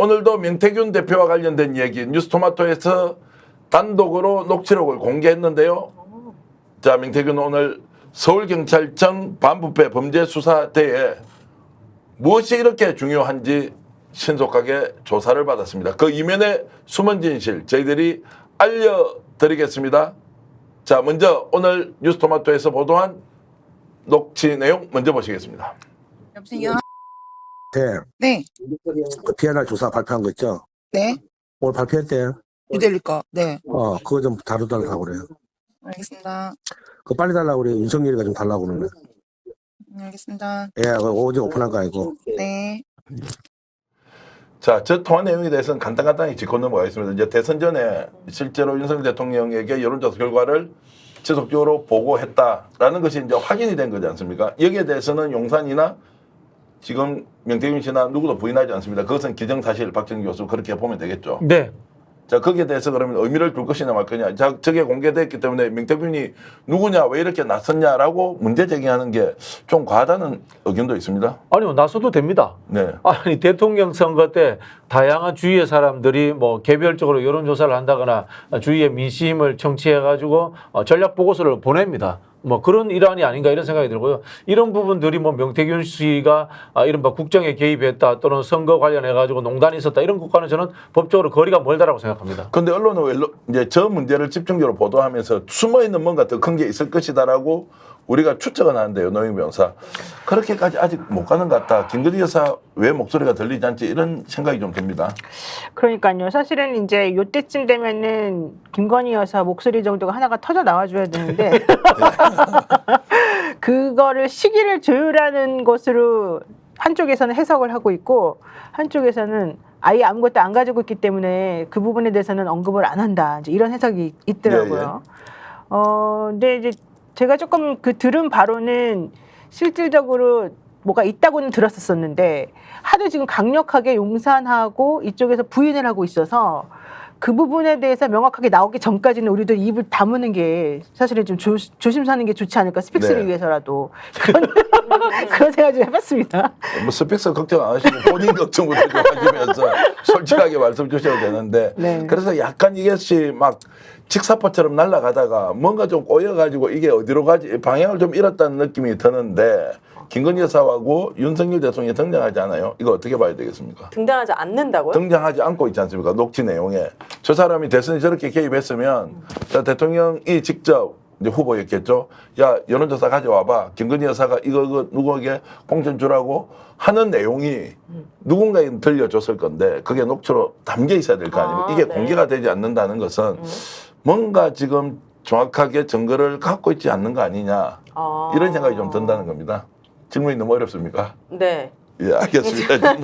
오늘도 명태균 대표와 관련된 얘기 뉴스토마토에서 단독으로 녹취록을 공개했는데요. 자, 명태균 오늘 서울경찰청 반부패 범죄수사대에 무엇이 이렇게 중요한지 신속하게 조사를 받았습니다. 그 이면의 숨은 진실 저희들이 알려드리겠습니다. 자, 먼저 오늘 뉴스토마토에서 보도한 녹취 내용 먼저 보시겠습니다. 여보세요? 네. 네. PNR 조사 발표한 거 있죠? 네. 오늘 발표했대요. 유델리 거. 네. 그거 좀 다뤄달라고 그래요. 알겠습니다. 그거 빨리 달라고 그래요. 윤석열이가 좀 달라고 그러네. 알겠습니다. 예, 그거 어제 오픈한 거 아니고. 네. 자, 저 통화 내용에 대해서는 간단히 짚고 넘어가겠습니다. 이제 대선 전에 실제로 윤석열 대통령에게 여론조사 결과를 지속적으로 보고했다라는 것이 이제 확인이 된 거지 않습니까? 여기에 대해서는 용산이나 지금 명태균 씨나 누구도 부인하지 않습니다. 그것은 기정사실 박정희 교수 그렇게 보면 되겠죠. 네. 자, 거기에 대해서 그러면 의미를 둘 것이냐 말 거냐. 자, 저게 공개됐기 때문에 명태균이 누구냐, 왜 이렇게 나섰냐라고 문제 제기하는 게 좀 과하다는 의견도 있습니다. 아니요, 나서도 됩니다. 네. 아니, 대통령 선거 때 다양한 주위의 사람들이 뭐 개별적으로 여론조사를 한다거나 주위의 민심을 청취해가지고 전략 보고서를 보냅니다. 뭐 그런 일환이 아닌가 이런 생각이 들고요. 이런 부분들이 뭐 명태균 씨가 이른바 국정에 개입했다 또는 선거 관련해가지고 농단이 있었다 이런 것과는 저는 법적으로 거리가 멀다라고 생각합니다. 그런데 언론은 왜 이제 저 문제를 집중적으로 보도하면서 숨어 있는 뭔가 더 큰 게 있을 것이다라고 우리가 추측은 하는데요, 노영 변호사. 그렇게까지 아직 못 가는 것 같다. 김건희 여사 왜 목소리가 들리지 않지 이런 생각이 좀 듭니다. 그러니까요. 사실은 이제 요때쯤 되면은 김건희 여사 목소리 정도가 하나가 터져 나와줘야 되는데 그거를 시기를 조율하는 것으로 한쪽에서는 해석을 하고 있고 한쪽에서는 아예 아무것도 안 가지고 있기 때문에 그 부분에 대해서는 언급을 안 한다. 이제 이런 해석이 있더라고요. 근데 이제 제가 조금 그 들은 바로는 실질적으로 뭐가 있다고는 들었었는데 하도 지금 강력하게 용산하고 이쪽에서 부인을 하고 있어서 그 부분에 대해서 명확하게 나오기 전까지는 우리도 입을 다무는 게 사실은 좀 조심사는 게 좋지 않을까 스픽스를 네. 위해서라도 그런 생각 좀 해봤습니다. 뭐 스펙스 걱정 안 하시고 본인 걱정부터 좀 하시면서 솔직하게 말씀 주셔도 되는데 네. 그래서 약간 이것이 막 직사포처럼 날아가다가 뭔가 좀 꼬여가지고 이게 어디로 가지 방향을 좀 잃었다는 느낌이 드는데 김건희 여사하고 윤석열 대통령이 등장하지 않아요? 이거 어떻게 봐야 되겠습니까? 등장하지 않는다고요? 등장하지 않고 있지 않습니까? 녹취 내용에. 저 사람이 대선에 저렇게 개입했으면 자, 대통령이 직접 이제 후보였겠죠. 야, 여론조사 가져와봐. 김건희 여사가 이거 누구에게 공천 주라고 하는 내용이 누군가에게 들려줬을 건데 그게 녹취로 담겨 있어야 될 거 아닙니까? 이게 네. 공개가 되지 않는다는 것은 뭔가 지금 정확하게 증거를 갖고 있지 않는 거 아니냐. 이런 생각이 좀 든다는 겁니다. 질문이 너무 어렵습니까? 네. 예, 알겠습니다.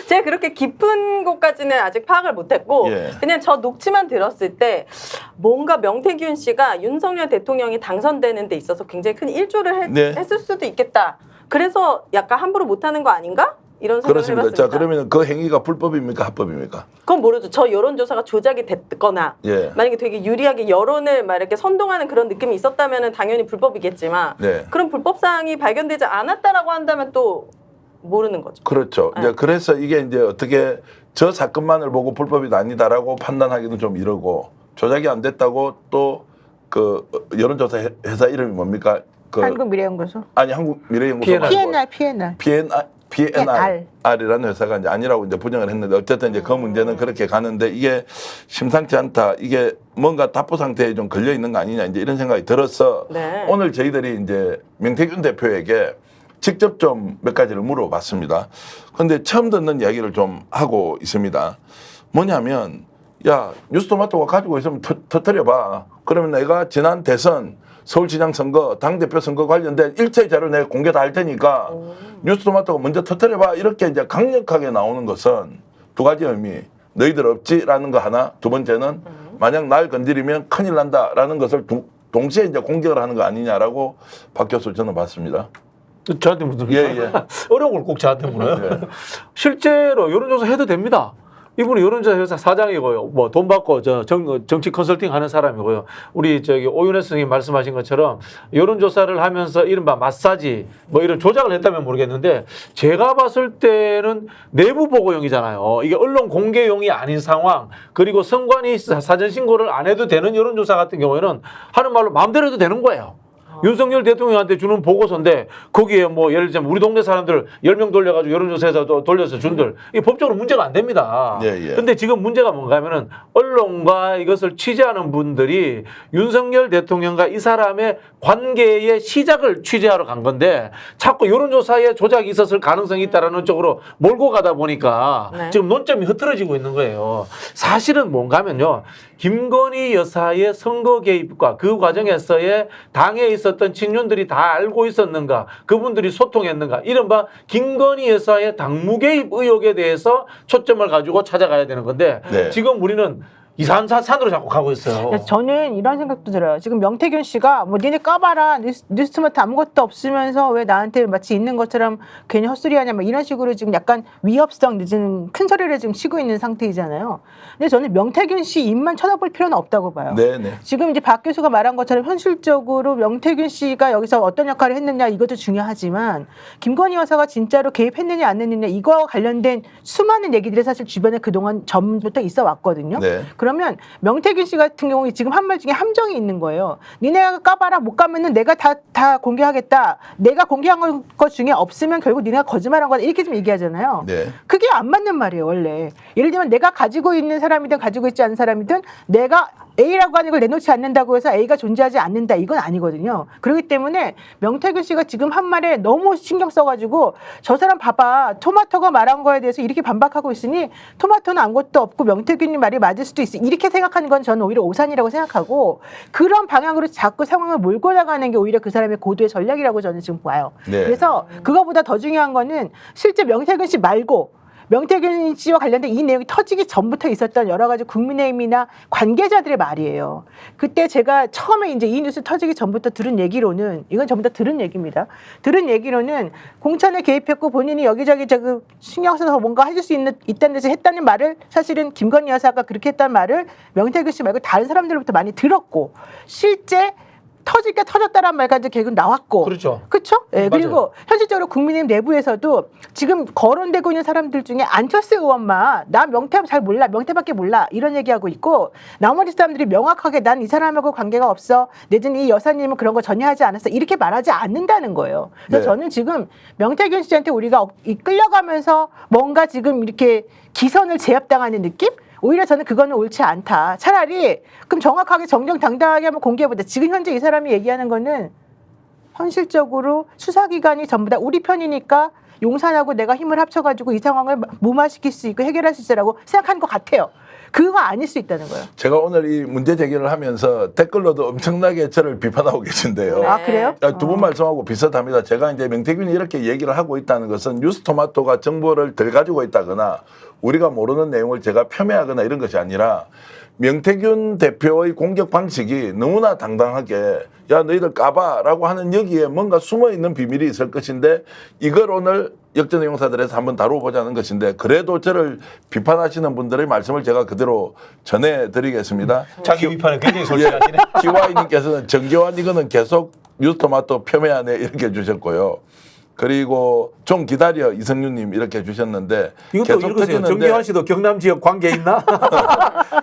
제가 그렇게 깊은 곳까지는 아직 파악을 못했고 예. 그냥 저 녹취만 들었을 때 뭔가 명태균 씨가 윤석열 대통령이 당선되는 데 있어서 굉장히 큰 일조를 네. 했을 수도 있겠다. 그래서 약간 함부로 못하는 거 아닌가? 이런 생각을 그렇습니다. 해봤습니다. 자, 그러면 그 행위가 불법입니까? 합법입니까? 그건 모르죠. 저 여론조사가 조작이 됐거나 예. 만약에 되게 유리하게 여론을 막 이렇게 선동하는 그런 느낌이 있었다면 당연히 불법이겠지만 네. 그런 불법 사항이 발견되지 않았다라고 한다면 또 모르는 거죠. 그렇죠. 네. 이제 그래서 이게 이제 어떻게 저 사건만을 보고 불법이 아니다라고 판단하기는 좀 이러고 조작이 안 됐다고 또 그 여론조사 회사 이름이 뭡니까? 그 한국미래연구소. 아니 한국미래연구소 PNR. PNR이라는 회사가 이제 아니라고 이제 부정을 했는데 어쨌든 이제 그 문제는 그렇게 가는데 이게 심상치 않다. 이게 뭔가 답보 상태에 좀 걸려 있는 거 아니냐 이제 이런 생각이 들어서 네. 오늘 저희들이 이제 명태균 대표에게 직접 좀 몇 가지를 물어봤습니다. 그런데 처음 듣는 이야기를 좀 하고 있습니다. 뭐냐면 야 뉴스토마토가 가지고 있으면 터뜨려봐. 그러면 내가 지난 대선 서울시장 선거, 당대표 선거 관련된 일체 자료 내가 공개 다 할 테니까 뉴스토마토가 먼저 터뜨려봐. 이렇게 이제 강력하게 나오는 것은 두 가지 의미. 너희들 없지라는 거 하나. 두 번째는 만약 날 건드리면 큰일 난다라는 것을 동시에 이제 공격을 하는 거 아니냐라고 박 교수 저는 봤습니다. 저한테 무슨 예, 예. 어려운 걸 꼭 저한테 물어요. 네. 실제로 여론조사 해도 됩니다. 이분이 여론조사 회사 사장이고요. 뭐 돈 받고 정치 컨설팅 하는 사람이고요. 우리 오윤혜 선생님 말씀하신 것처럼 여론조사를 하면서 이른바 마사지 뭐 이런 조작을 했다면 모르겠는데 제가 봤을 때는 내부 보고용이잖아요. 이게 언론 공개용이 아닌 상황 그리고 선관위 사전 신고를 안 해도 되는 여론조사 같은 경우에는 하는 말로 마음대로 해도 되는 거예요. 윤석열 대통령한테 주는 보고서인데 거기에 뭐 예를 들자면 우리 동네 사람들 10명 돌려가지고 여론조사에서 돌려서 준들 이게 법적으로 문제가 안 됩니다. 예. 근데 지금 문제가 뭔가 하면은 언론과 이것을 취재하는 분들이 윤석열 대통령과 이 사람의 관계의 시작을 취재하러 간 건데 자꾸 여론조사에 조작이 있었을 가능성이 있다라는 쪽으로 몰고 가다 보니까 네. 지금 논점이 흐트러지고 있는 거예요. 사실은 뭔가 하면요. 김건희 여사의 선거 개입과 그 과정에서의 당에 있었던 친윤들이 다 알고 있었는가, 그분들이 소통했는가, 이른바 김건희 여사의 당무 개입 의혹에 대해서 초점을 가지고 찾아가야 되는 건데 네. 지금 우리는 이상한 산으로 자꾸 가고 있어요. 저는 이런 생각도 들어요. 지금 명태균 씨가 뭐 니네 까봐라 뉴스마트 아무것도 없으면서 왜 나한테 마치 있는 것처럼 괜히 헛소리하냐 막 이런 식으로 지금 약간 위협성 늦은 큰 소리를 지금 치고 있는 상태이잖아요. 근데 저는 명태균 씨 입만 쳐다볼 필요는 없다고 봐요. 네네. 지금 이제 박 교수가 말한 것처럼 현실적으로 명태균 씨가 여기서 어떤 역할을 했느냐 이것도 중요하지만 김건희 여사가 진짜로 개입했느냐 안 했느냐 이거와 관련된 수많은 얘기들이 사실 주변에 그동안 전부터 있어 왔거든요. 네. 그러면 명태균 씨 같은 경우에 지금 한 말 중에 함정이 있는 거예요. 니네가 까봐라 못 까면은 내가 다 공개하겠다. 내가 공개한 것 중에 없으면 결국 니네가 거짓말한 거다. 이렇게 좀 얘기하잖아요. 네. 그게 안 맞는 말이에요, 원래. 예를 들면 내가 가지고 있는 사람이든 가지고 있지 않은 사람이든 내가 A라고 하는 걸 내놓지 않는다고 해서 A가 존재하지 않는다. 이건 아니거든요. 그렇기 때문에 명태균 씨가 지금 한 말에 너무 신경 써가지고 저 사람 봐봐. 토마토가 말한 거에 대해서 이렇게 반박하고 있으니 토마토는 아무것도 없고 명태균이 말이 맞을 수도 있어. 이렇게 생각하는 건 저는 오히려 오산이라고 생각하고 그런 방향으로 자꾸 상황을 몰고 나가는 게 오히려 그 사람의 고도의 전략이라고 저는 지금 봐요. 네. 그래서 그거보다 더 중요한 거는 실제 명태균 씨 말고 명태균 씨와 관련된 이 내용이 터지기 전부터 있었던 여러 가지 국민의힘이나 관계자들의 말이에요. 그때 제가 처음에 이제 이 뉴스 터지기 전부터 들은 얘기로는 이건 전부 다 들은 얘기입니다. 들은 얘기로는 공천에 개입했고 본인이 여기저기 신경 써서 뭔가 해줄 수 있다는 데서 했다는 말을 사실은 김건희 여사가 그렇게 했다는 말을 명태균 씨 말고 다른 사람들로부터 많이 들었고 실제 터질 게 터졌다는 말까지 결국 나왔고. 그렇죠. 그렇죠? 네, 맞아요. 그리고 현실적으로 국민의힘 내부에서도 지금 거론되고 있는 사람들 중에 안철수 의원만 나 명태 잘 몰라. 명태밖에 몰라. 이런 얘기하고 있고 나머지 사람들이 명확하게 난 이 사람하고 관계가 없어. 내지는 이 여사님은 그런 거 전혀 하지 않았어. 이렇게 말하지 않는다는 거예요. 그래서 네. 저는 지금 명태균 씨한테 우리가 이끌려가면서 뭔가 지금 이렇게 기선을 제압당하는 느낌? 오히려 저는 그거는 옳지 않다. 차라리 그럼 정확하게 정정당당하게 한번 공개해보자. 지금 현재 이 사람이 얘기하는 거는 현실적으로 수사기관이 전부 다 우리 편이니까 용산하고 내가 힘을 합쳐가지고 이 상황을 무마시킬 수 있고 해결할 수 있으라고 생각하는 것 같아요. 그거 아닐 수 있다는 거예요. 제가 오늘 이 문제 제기를 하면서 댓글로도 엄청나게 저를 비판하고 계신데요. 네. 아 그래요? 두 분 말씀하고 비슷합니다. 제가 이제 명태균이 이렇게 얘기를 하고 있다는 것은 뉴스토마토가 정보를 덜 가지고 있다거나 우리가 모르는 내용을 제가 폄훼하거나 이런 것이 아니라 명태균 대표의 공격 방식이 너무나 당당하게 야 너희들 까봐라고 하는 여기에 뭔가 숨어있는 비밀이 있을 것인데 이걸 오늘 역전의 용사들에서 한번 다뤄보자는 것인데 그래도 저를 비판하시는 분들의 말씀을 제가 그대로 전해드리겠습니다. 자기 비판에 굉장히 솔직하시네. TY님께서는 정교한 이거는 계속 뉴스토마토 폄훼하네 이렇게 해주셨고요. 그리고 좀 기다려 이성윤님 이렇게 해주셨는데 이것도 읽으세요. 정경환 씨도 경남 지역 관계 있나?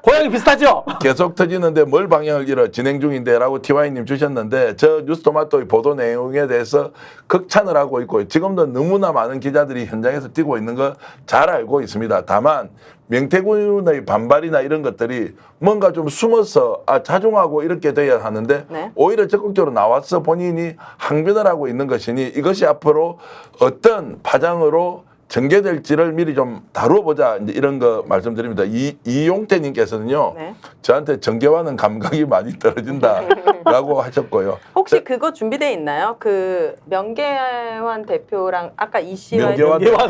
고향이 비슷하죠? 계속 터지는데 뭘 방향을 잃어 진행 중인데라고 TY님 주셨는데 저 뉴스토마토의 보도 내용에 대해서 극찬을 하고 있고 지금도 너무나 많은 기자들이 현장에서 뛰고 있는 거 잘 알고 있습니다. 다만 명태균의 반발이나 이런 것들이 뭔가 좀 숨어서 자중하고 이렇게 돼야 하는데 네. 오히려 적극적으로 나와서 본인이 항변을 하고 있는 것이니 이것이 앞으로 어떤 파장으로 전개될지를 미리 좀 다뤄보자 이제 이런 거 말씀드립니다. 이용태님께서는요 네. 저한테 정계와는 감각이 많이 떨어진다라고 하셨고요. 혹시 그거 준비돼 있나요? 그 명계환 대표랑 아까 이 씨와 명계환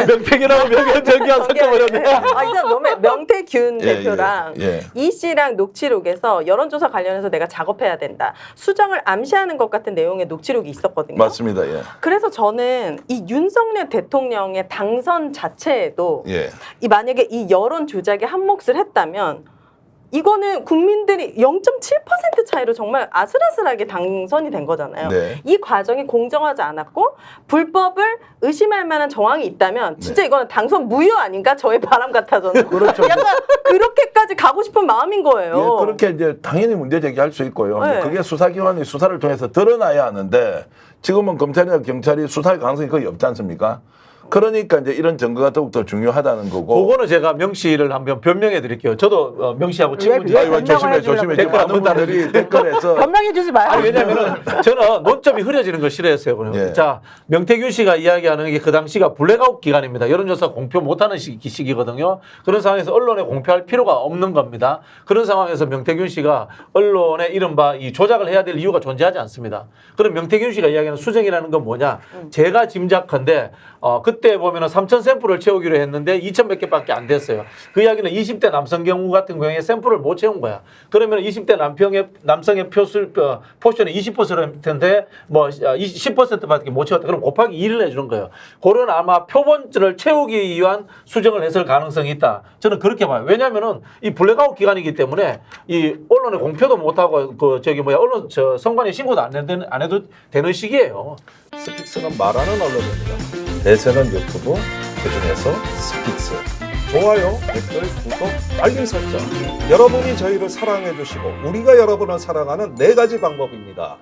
명태균하고 명예한 섞어버렸네. 아, 이제 너무 명태균 명태균 대표랑 예. 이 씨랑 녹취록에서 여론조사 관련해서 내가 작업해야 된다. 수정을 암시하는 것 같은 내용의 녹취록이 있었거든요. 맞습니다. 예. 그래서 저는 이 윤석열 대통령의 당선 자체에도 예. 이 만약에 이 여론 조작에 한 몫을 했다면 이거는 국민들이 0.7% 차이로 정말 아슬아슬하게 당선이 된 거잖아요. 네. 이 과정이 공정하지 않았고 불법을 의심할 만한 정황이 있다면 진짜 이거는 당선 무효 아닌가? 저의 바람 같아서는. 그렇죠. 약간 그렇게까지 가고 싶은 마음인 거예요. 예, 그렇게 이제 당연히 문제 제기할 수 있고요. 네. 그게 수사기관이 수사를 통해서 드러나야 하는데 지금은 검찰이나 경찰이 수사할 가능성이 거의 없지 않습니까? 그러니까 이제 이런 증거가 더욱더 중요하다는 거고. 그거는 제가 명 씨를 한번 변명해 드릴게요. 저도 명 씨하고 친구지. 왜 아이고, 변명을 조심해. 해주려고 지금 많은 분들이 댓글에서 변명해 주지 마요. 아니 왜냐면은 저는 논점이 흐려지는 걸 싫어했어요. 그러면 예. 자 명태균 씨가 이야기하는 게 그 당시가 블랙아웃 기간입니다. 여론조사 공표 못하는 시기거든요. 그런 상황에서 언론에 공표할 필요가 없는 겁니다. 그런 상황에서 명태균 씨가 언론에 이른바 이 조작을 해야 될 이유가 존재하지 않습니다. 그럼 명태균 씨가 이야기하는 수정이라는 건 뭐냐? 제가 짐작컨대 그때 보면은 3,000 샘플을 채우기로 했는데 2,000 몇 개밖에 안 됐어요. 그 이야기는 20대 남성 경우 같은 경우에 샘플을 못 채운 거야. 그러면 20대 남성의 포션이 20%인데 뭐 10%밖에 못 채웠다. 그럼 곱하기 2를 해주는 거예요. 그런 아마 표본을 채우기 위한 수정을 했을 가능성이 있다. 저는 그렇게 봐요. 왜냐하면은 이 블랙아웃 기간이기 때문에 이 언론에 공표도 못 하고 언론 선관위 신고도 안 해도 되는 시기예요. 스픽스는 말하는 언론입니다. 대세는 유튜브, 그중에서 스픽스. 좋아요, 댓글, 구독, 알림 설정. 여러분이 저희를 사랑해 주시고 우리가 여러분을 사랑하는 4가지 방법입니다.